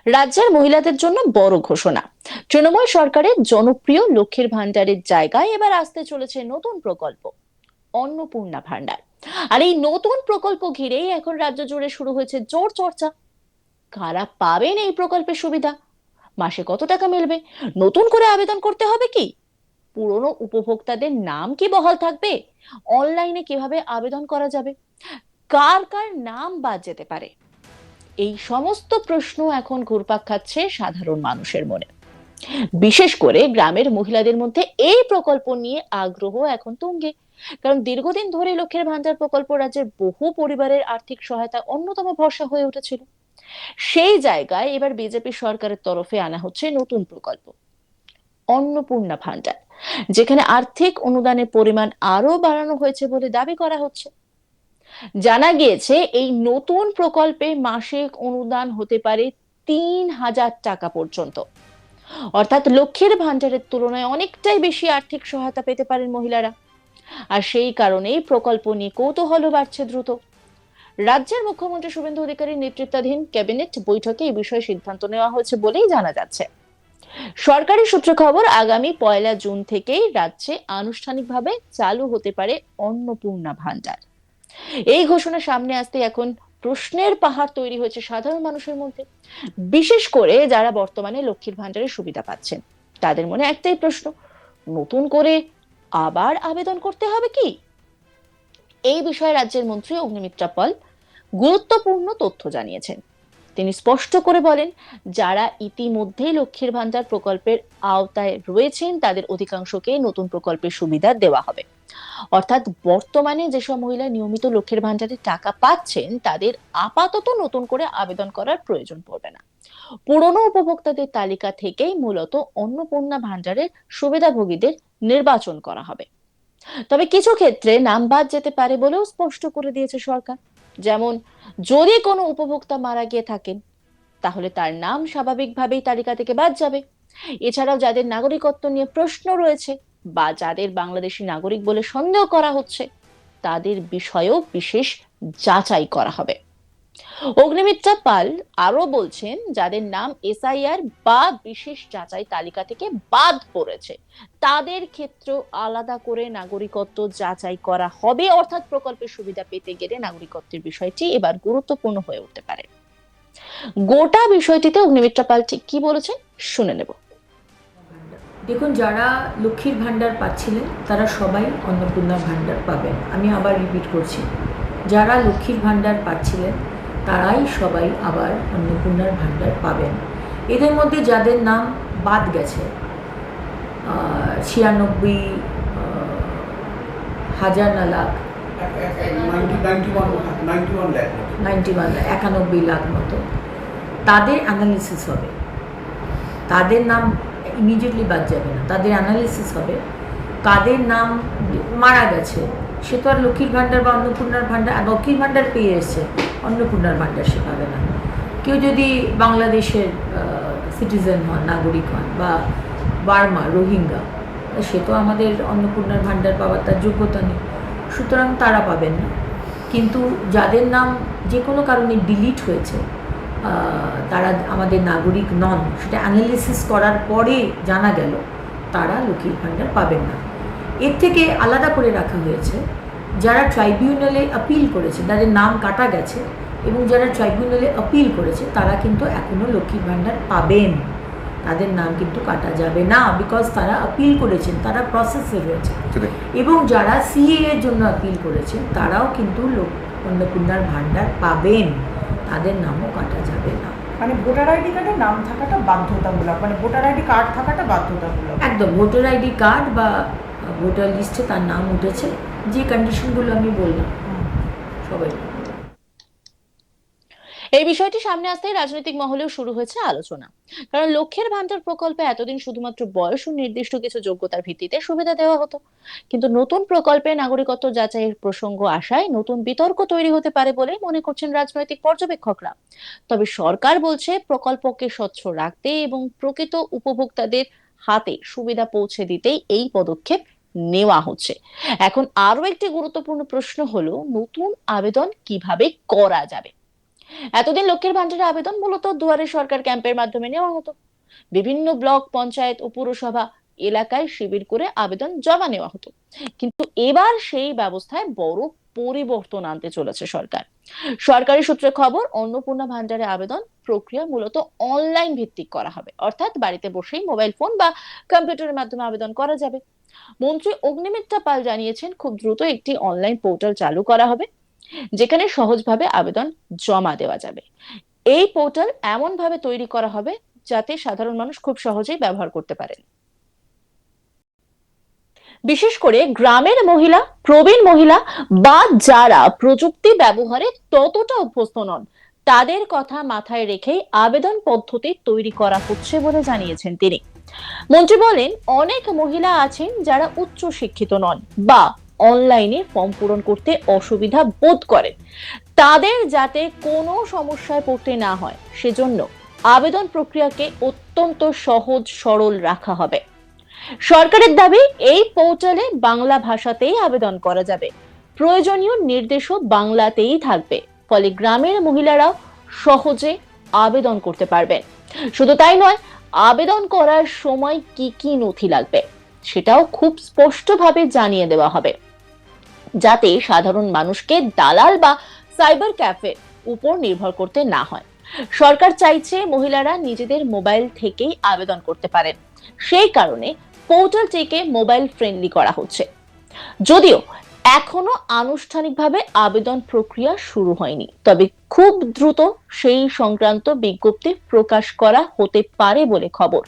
রাজ্যের মহিলাদের জন্য বড় ঘোষণা। তৃণমূল সরকারের জনপ্রিয় লক্ষ্মীর ভান্ডারের জায়গায় এবার আসতে চলেছে নতুন প্রকল্প, অন্নপূর্ণা ভান্ডার। আর এই নতুন প্রকল্প ঘিরেই এখন রাজ্য জুড়ে শুরু হয়েছে জোর চর্চা। কারা পাবেন এই প্রকল্পের সুবিধা, মাসে কত টাকা মিলবে, নতুন করে আবেদন করতে হবে কি, পুরনো উপভোক্তাদের নাম কি বহাল থাকবে, অনলাইনে কিভাবে আবেদন করা যাবে, কার কার নাম বাদ যেতে পারে, এই সমস্ত প্রশ্ন এখন ঘুরপাক খাচ্ছে সাধারণ মানুষের মনে। বিশেষ করে গ্রামের মহিলাদের মধ্যে এই প্রকল্প নিয়ে আগ্রহ এখন তুঙ্গে। কারণ দীর্ঘদিন ধরে লক্ষ্মীর ভান্ডার প্রকল্প রাজ্যের বহু পরিবারের আর্থিক সহায়তা অন্যতম ভরসা হয়ে উঠেছিল। সেই জায়গায় এবার বিজেপি সরকারের তরফে আনা হচ্ছে নতুন প্রকল্প, অন্নপূর্ণা ভান্ডার, যেখানে আর্থিক অনুদানের পরিমাণ আরো বাড়ানো হয়েছে বলে দাবি করা হচ্ছে। জানা গিয়েছে এই নতুন প্রকল্পে মাসিক অনুদান হতে পারে 3,000 টাকা পর্যন্ত। অর্থাৎ লক্ষ্মীর ভান্ডারের তুলনায় অনেকটাই বেশি আর্থিক সহায়তা পেতে পারেন মহিলারা। আর সেই কারণেই প্রকল্প নিয়ে কৌতূহল বাড়ছে দ্রুত। রাজ্যের মুখ্যমন্ত্রী শুভেন্দু অধিকারীর নেতৃত্বাধীন ক্যাবিনেট বৈঠকে এই বিষয়ে সিদ্ধান্ত নেওয়া হয়েছে বলেই জানা যাচ্ছে। সরকারি সূত্রে খবর, আগামী 1 জুন থেকেই রাজ্যে আনুষ্ঠানিকভাবে চালু হতে পারে অন্নপূর্ণা ভান্ডার। এই ঘোষণা সামনে আসতে এখন প্রশ্নের পাহাড় তৈরি হয়েছে সাধারণ মানুষের মধ্যে। বিশেষ করে যারা বর্তমানে লক্ষ্মীর ভান্ডারের সুবিধা পাচ্ছেন, তাদের মনে একটাই প্রশ্ন, নতুন করে আবার আবেদন করতে হবে কি? এই বিষয়ে রাজ্যের মন্ত্রী অগ্নিমিত্রা পাল গুরুত্বপূর্ণ তথ্য জানিয়েছেন। তিনি স্পষ্ট করে বলেন, যারা ইতিমধ্যেই লক্ষ্মীর ভান্ডার প্রকল্পের আওতায় রয়েছেন তাদের অধিকাংশকে নতুন প্রকল্পের সুবিধা দেওয়া হবে। অর্থাৎ বর্তমানে যেসব মহিলা নিয়মিত লক্ষ্মীর ভান্ডারের টাকা পাচ্ছেন তাদের আপাতত নতুন করে আবেদন করার প্রয়োজন পড়বে না। পুরনো উপভোক্তাদের তালিকা থেকেই মূলত অন্নপূর্ণা ভান্ডারের সুবিধাভোগীদের নির্বাচন করা হবে। তবে কিছু ক্ষেত্রে নাম বাদ যেতে পারে বলেও স্পষ্ট করে দিয়েছে সরকার। যেমন, যদি কোনো উপভোক্তা মারা গিয়ে থাকেন তাহলে তার নাম স্বাভাবিকভাবেই তালিকা থেকে বাদ যাবে। এছাড়াও যাদের নাগরিকত্ব নিয়ে প্রশ্ন রয়েছে বা যাদের বাংলাদেশী নাগরিক বলে সন্দেহ করা হচ্ছে তাদের বিষয়েও বিশেষ যাচাই করা হবে। অগ্নিমিত্রা পাল আরো বলছেন, যাদের নাম এসআইআর বা বিশেষ যাচাই তালিকা থেকে বাদ পড়েছে তাদের ক্ষেত্রেও আলাদা করে নাগরিকত্ব যাচাই করা হবে। অর্থাৎ প্রকল্পের সুবিধা পেতে গেলে নাগরিকত্বের বিষয়টি এবার গুরুত্বপূর্ণ হয়ে উঠতে পারে। গোটা বিষয়টিতে অগ্নিমিত্রা পাল ঠিক কি বলেছেন শুনে নেব। দেখুন, যারা লক্ষ্মীর ভান্ডার পাচ্ছিলেন তারা সবাই অন্নপূর্ণা ভান্ডার পাবেন। আমি আবার রিপিট করছি, যারা লক্ষ্মীর ভান্ডার পাচ্ছিলেন তারাই সবাই আবার অন্নপূর্ণার ভান্ডার পাবেন। এদের মধ্যে যাদের নাম বাদ গেছে, 96,000 না লাখ, 91 লাখ মতো, তাদের অ্যানালিসিস হবে। তাদের নাম ইমিডিয়েটলি বাদ যাবে না, তাদের অ্যানালিসিস হবে। কাদের নাম মারা গেছে সে তো আর লক্ষ্মীর ভান্ডার বা অন্নপূর্ণার ভান্ডার, লক্ষ্মীর ভান্ডার পেয়ে এসছে, অন্নপূর্ণার ভান্ডার সে পাবে না। কেউ যদি বাংলাদেশের সিটিজেন হন, নাগরিক হন, বা বার্মা, রোহিঙ্গা, সে তো আমাদের অন্নপূর্ণার ভান্ডার পাওয়ার তার যোগ্যতা নেই, সুতরাং তারা পাবেন না। কিন্তু যাদের নাম যে কোনো কারণে ডিলিট হয়েছে, তারা আমাদের নাগরিক নন, সেটা অ্যানালিসিস করার পরে জানা গেল, তারা লক্ষ্মীর ভান্ডার পাবেন না। এর থেকে আলাদা করে রাখা হয়েছে যারা ট্রাইব্যুনালে আপিল করেছে, যাদের নাম কাটা গেছে এবং যারা ট্রাইব্যুনালে আপিল করেছে তারা কিন্তু এখনও লক্ষ্মীর ভান্ডার পাবেন। তাদের নাম কিন্তু কাটা যাবে না, বিকজ তারা আপিল করেছেন, তারা প্রসেসে রয়েছে। এবং যারা সিএ এর জন্য আপিল করেছেন তারাও কিন্তু অন্নপূর্ণার ভান্ডার পাবেন, তাদের নামও কাটা যাবে না। মানে ভোটার আইডি কার্ডে নাম থাকাটা বাধ্যতামূলক, মানে ভোটার আইডি কার্ড থাকাটা বাধ্যতামূলক। একদম, ভোটার আইডি কার্ড বা ভোটার লিস্টে তার নাম উঠেছে, যে কন্ডিশনগুলো আমি বললাম, সবাই। এই বিষয়টি সামনে আসতেই রাজনৈতিক মহলেও শুরু হয়েছে আলোচনা। কারণ লক্ষ্যের ভান্ডার প্রকল্পে এতদিন শুধুমাত্র বয়স ও নির্দিষ্ট কিছু যোগ্যতার ভিত্তিতে সুবিধা দেওয়া হতো, কিন্তু নতুন প্রকল্পে নাগরিকত্ব যাচাইয়ের প্রসঙ্গ আসায় নতুন বিতর্ক তৈরি হতে পারে বলে মনে করছেন রাজনৈতিক পর্যবেক্ষকরা। তবে সরকার বলছে প্রকল্পকে স্বচ্ছ রাখতে এবং প্রকৃত উপভোক্তাদের হাতে সুবিধা পৌঁছে দিতেই এই পদক্ষেপ নেওয়া হচ্ছে। এখন আরো একটি গুরুত্বপূর্ণ প্রশ্ন হলো, নতুন আবেদন কিভাবে করা যাবে। এতদিন লক্ষ্মীর ভান্ডারের আবেদন মূলত দুয়ারে সরকার ক্যাম্পের মাধ্যমে নেওয়া হতো। বিভিন্ন ব্লক পঞ্চায়েত ও পুরসভা এলাকায় শিবির করে আবেদন জমা নেওয়া হতো। কিন্তু এবার সেই ব্যবস্থায় বড় পরিবর্তন আনতে চলেছে সরকার। সরকারি সূত্রে খবর, অন্নপূর্ণা ভান্ডারে আবেদন প্রক্রিয়া মূলত অনলাইন ভিত্তিক করা হবে, অর্থাৎ বাড়িতে বসেই মোবাইল ফোন বা কম্পিউটারের মাধ্যমে আবেদন করা যাবে। মন্ত্রী অগ্নিমিত্রা পাল জানিয়েছেন, খুব দ্রুত একটি অনলাইন পোর্টাল চালু করা হবে, যেখানে সহজভাবে আবেদন জমা দেওয়া যাবে। এই পোর্টাল এমন ভাবে তৈরি করা হবে যাতে সাধারণ মানুষ খুব সহজেই ব্যবহার করতে পারেন। বিশেষ করে গ্রামের মহিলা, প্রবীণ মহিলা বা যারা প্রযুক্তি ব্যবহারে ততটা অভ্যস্ত নন, তাদের কথা মাথায় রেখেই আবেদন পদ্ধতি তৈরি করা হচ্ছে বলে জানিয়েছেন তিনি। মন্ত্রী বলেন, অনেক মহিলা আছেন যারা উচ্চ শিক্ষিত নন বা অনলাইনে ফর্ম পূরণ করতে অসুবিধা বোধ করেন। তাদের যাতে কোনো সমস্যায় পড়তে না হয়, সেজন্য আবেদন প্রক্রিয়াকে অত্যন্ত সহজ সরল রাখা হবে। সরকারের দাবি, এই পোর্টালে বাংলা ভাষাতেই আবেদন করা যাবে, প্রয়োজনীয় নির্দেশও বাংলাতেই থাকবে, ফলে গ্রামের মহিলারাও সহজে আবেদন করতে পারবেন। শুধু তাই নয়, আবেদন করার সময় কি কি নথি লাগবে সেটাও খুব স্পষ্টভাবে জানিয়ে দেওয়া হবে, যাতে সাধারণ মানুষকে দালাল বা সাইবার ক্যাফে উপর নির্ভর করতে না হয়। সরকার চাইছে মহিলারা নিজেদের মোবাইল থেকেই আবেদন করতে পারেন, সেই কারণে পোর্টালটিকে মোবাইল ফ্রেন্ডলি করা হচ্ছে। যদিও এখনো আনুষ্ঠানিকভাবে আবেদন প্রক্রিয়া শুরু হয়নি, তবে খুব দ্রুত সেই সংক্রান্ত বিজ্ঞপ্তি প্রকাশ করা হতে পারে বলে খবর।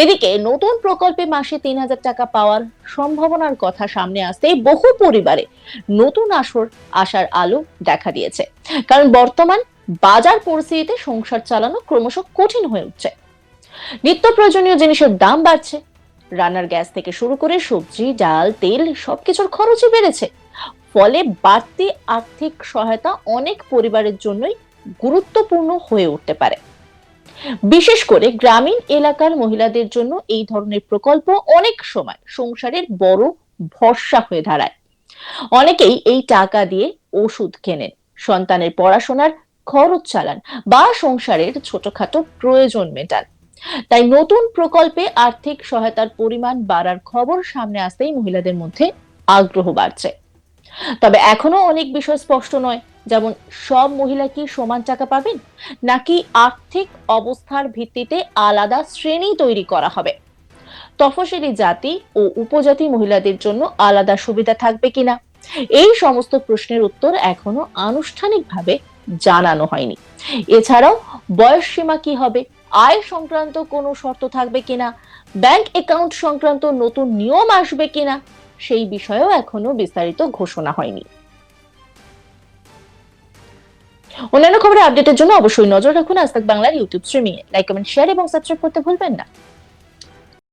এদিকে নতুন প্রকল্পে মাসে ৩,০০০ টাকা পাওয়ার সম্ভাবনার কথা সামনে আসতেই বহু পরিবারে নতুন আশার আলো দেখা দিয়েছে, কারণ বর্তমান বাজার পরিস্থিতিতে সংসার চালানো ক্রমশ কঠিন হয়ে উঠছে। নিত্য প্রয়োজনীয় জিনিসের দাম বাড়ছে, রান্নার গ্যাস থেকে শুরু করে সবজি, ডাল, তেল সবকিছুর খরচই বেড়েছে। ফলে বাড়তি আর্থিক সহায়তা অনেক পরিবারের জন্যই গুরুত্বপূর্ণ হয়ে উঠতে পারে। বিশেষ করে গ্রামীণ এলাকার মহিলাদের জন্য এই ধরনের প্রকল্প অনেক সময় সংসারের বড় ভরসা হয়ে দাঁড়ায়। অনেকেই এই টাকা দিয়ে ওষুধ কেনেন, সন্তানের পড়াশোনার খরচ চালান বা সংসারের ছোটখাটো প্রয়োজন মেটান। তাই নতুন প্রকল্পে আর্থিক সহায়তার পরিমাণ বাড়ার খবর সামনে আসতেই মহিলাদের মধ্যে আগ্রহ বাড়ছে। তবে এখনো অনেক বিষয় স্পষ্ট নয়, যেমন সব মহিলা কি সমান টাকা পাবেন, নাকি আর্থিক অবস্থার ভিত্তিতে আলাদা শ্রেণী তৈরি করা হবে, তফসিলি জাতি ও উপজাতি মহিলাদের জন্য আলাদা সুবিধা থাকবে কিনা, এই সমস্ত প্রশ্নের উত্তর এখনো আনুষ্ঠানিকভাবে জানানো হয়নি। এছাড়াও বয়স সীমা কি হবে, আয় সংক্রান্ত কোনো শর্ত থাকবে কিনা, ব্যাংক অ্যাকাউন্ট সংক্রান্ত নতুন নিয়ম আসবে কিনা, সেই বিষয়েও এখনো বিস্তারিত ঘোষণা হয়নি। অন্যান্য খবরের আপডেটের জন্য অবশ্যই নজর রাখুন আজ তাক বাংলার ইউটিউব স্ট্রিমিং এ। লাইক, কমেন্ট, শেয়ার এবং সাবস্ক্রাইব করতে ভুলবেন না।